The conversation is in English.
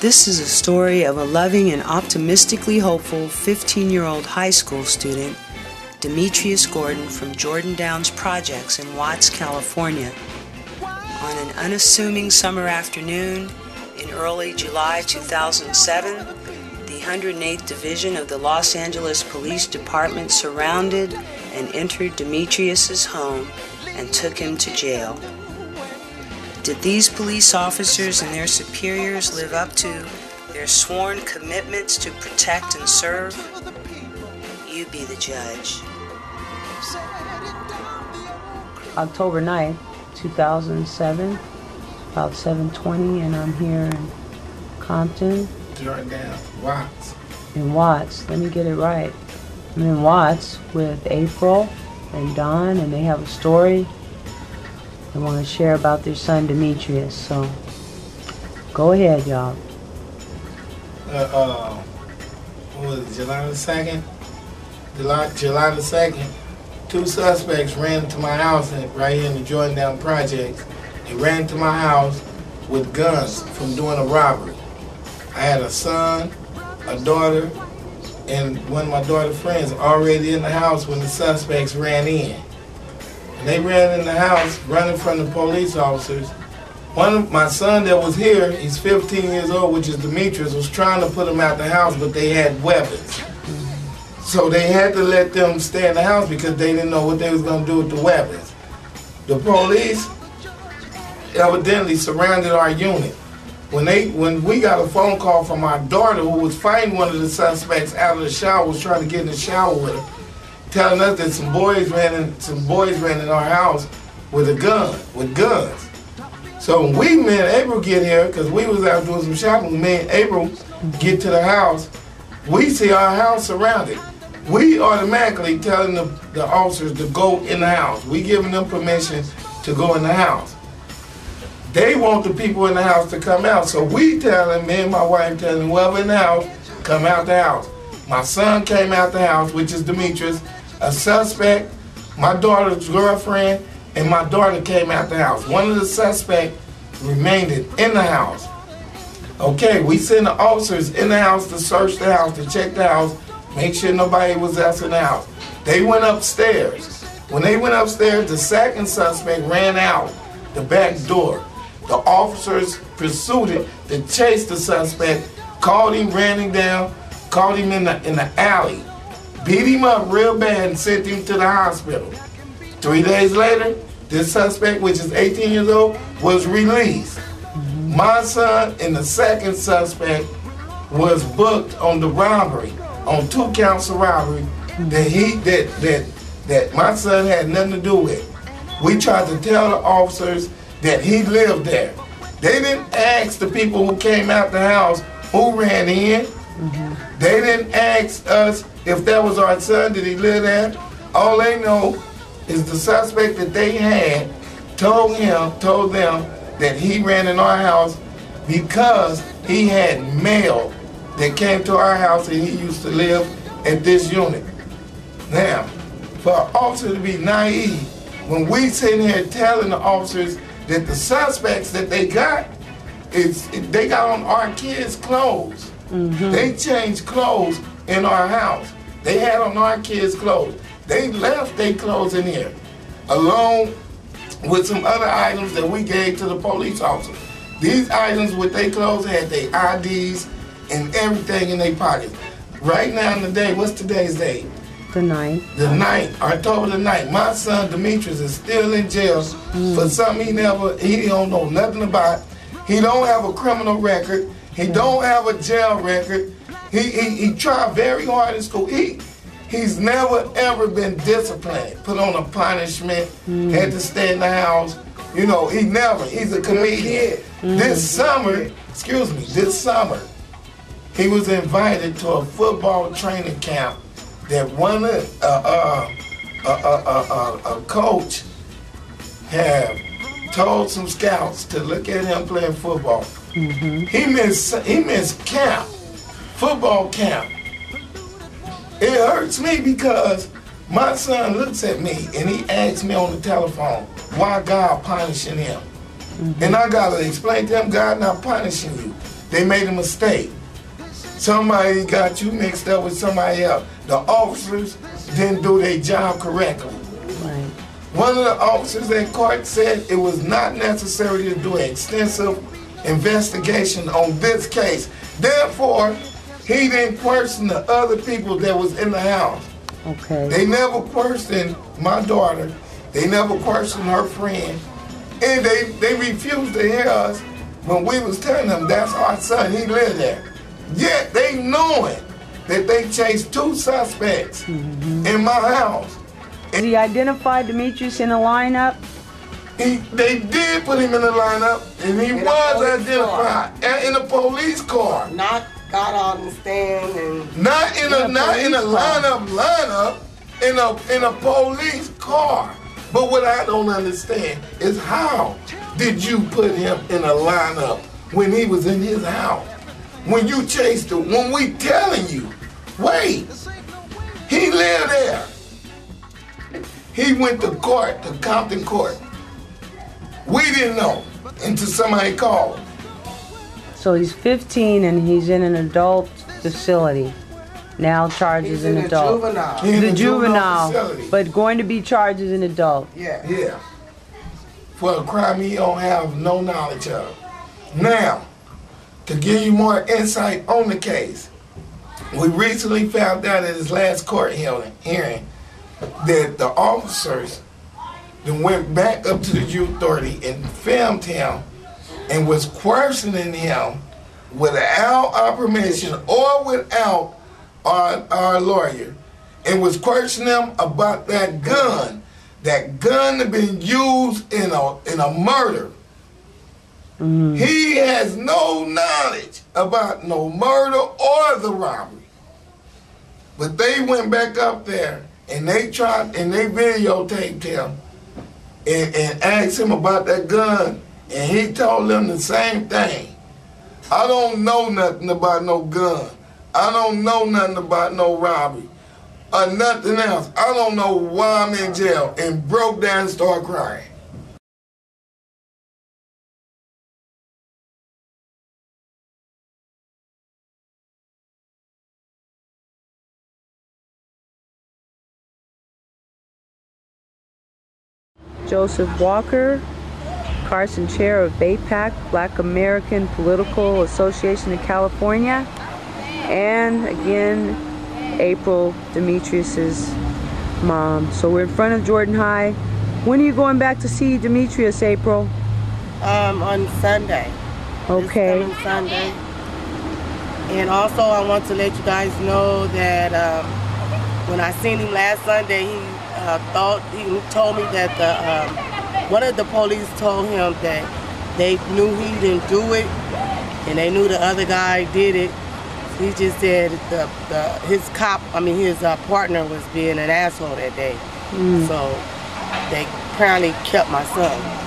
This is a story of a loving and optimistically hopeful 15-year-old high school student, Demetrius Gordon from Jordan Downs Projects in Watts, California. On an unassuming summer afternoon in early July 2007, the 108th Division of the Los Angeles Police Department surrounded and entered Demetrius's home and took him to jail. Did these police officers and their superiors live up to their sworn commitments to protect and serve? You be the judge. October 9th, 2007, about 7:20, and I'm here in Compton. Jordan Downs, Watts. In Watts, let me get it right. I'm in Watts with April and Don, and they have a story they want to share about their son Demetrius. So, go ahead, y'all. What was it, July the 2nd? July the 2nd, two suspects ran into my house right here in the Jordan Downs Projects. They ran into my house with guns from doing a robbery. I had a son, a daughter, and one of my daughter's friends already in the house when the suspects ran in. And they ran in the house running from the police officers. My son that was here, he's 15 years old, which is Demetrius, was trying to put him out the house, but they had weapons. So they had to let them stay in the house because they didn't know what they was going to do with the weapons. The police evidently surrounded our unit. When we got a phone call from our daughter who was fighting one of the suspects out of the shower, was trying to get in the shower with her, telling us that some boys ran in our house with guns. So when me and April get here, because we was out doing some shopping, me and April get to the house, we see our house surrounded. We automatically telling the officers to go in the house. We giving them permission to go in the house. They want the people in the house to come out, so we telling, me and my wife telling whoever in the house, come out the house. My son came out the house, which is Demetrius, a suspect, my daughter's girlfriend, and my daughter came out the house. One of the suspects remained in the house. Okay, we sent the officers in the house to search the house, to check the house, make sure nobody was else in the house. They went upstairs. When they went upstairs, the second suspect ran out the back door. The officers pursued it to chase the suspect, caught him, ran him down, caught him in the alley, beat him up real bad and sent him to the hospital. 3 days later, this suspect, which is 18 years old, was released. My son and the second suspect was booked on the robbery, on 2 counts of robbery that my son had nothing to do with. We tried to tell the officers that he lived there. They didn't ask the people who came out the house who ran in. They didn't ask us if that was our son, did he live there? All they know is the suspect that they had told them that he ran in our house because he had mail that came to our house and he used to live at this unit. Now, for an officer to be naive, when we sitting here telling the officers that the suspects that they got on our kids' clothes. They changed clothes in our house. They had on our kids' clothes. They left their clothes in here, along with some other items that we gave to the police officers. These items with their clothes had their IDs and everything in their pockets. Right now in the day, what's today's date? The 9th. The 9th, October the 9th. My son Demetrius is still in jail for something he don't know nothing about. He don't have a criminal record. He don't have a jail record. He tried very hard in school. He's never ever been disciplined, put on a punishment, had to stay in the house. You know, he's a comedian. This summer, he was invited to a football training camp that one a coach had told some scouts to look at him playing football. He missed camp, football camp. It hurts me because my son looks at me and he asks me on the telephone why God punishing him. And I gotta explain to him, God not punishing you. they made a mistake. Somebody got you mixed up with somebody else. The officers didn't do their job correctly. Right. One of the officers at court said it was not necessary to do an extensive investigation on this case. Therefore, he didn't question the other people that was in the house. Okay. They never questioned my daughter. They never questioned her friend. And they refused to hear us when we was telling them that's our son, he lived there. Yet they knowing that they chased 2 suspects in my house. Did he identify Demetrius in the lineup? They did put him in the lineup, and he was identified in a police car. Not got on the stand and Not in a lineup, in a police car. But what I don't understand is how did you put him in a lineup when he was in his house? When you chased him, when we telling you, wait, he lived there. He went to court, to Compton Court. We didn't know until somebody called. So he's 15 and he's in an adult facility. Now charged as an adult. Juvenile. He's in The a juvenile, facility. but going to be charged as an adult. Yeah. Yeah. For a crime he don't have no knowledge of. Now, to give you more insight on the case, we recently found out at his last court hearing that the officers then went back up to the youth authority and filmed him and was questioning him without our permission or without our lawyer, and was questioning him about that gun. That gun had been used in a murder. He has no knowledge about no murder or the robbery. But they went back up there and they tried and they videotaped him and asked him about that gun, and he told them the same thing. I don't know nothing about no gun. I don't know nothing about no robbery or nothing else. I don't know why I'm in jail, and broke down and started crying. Joseph Walker, Carson Chair of BAPAC, Black American Political Association of California, and again, April, Demetrius's mom. So we're in front of Jordan High. When are you going back to see Demetrius, April? On Sunday. Okay. This coming Sunday. And also I want to let you guys know that when I seen him last Sunday, he told me that one of the police told him that they knew he didn't do it, and they knew the other guy did it. He just said his partner was being an asshole that day. So they apparently kept my son.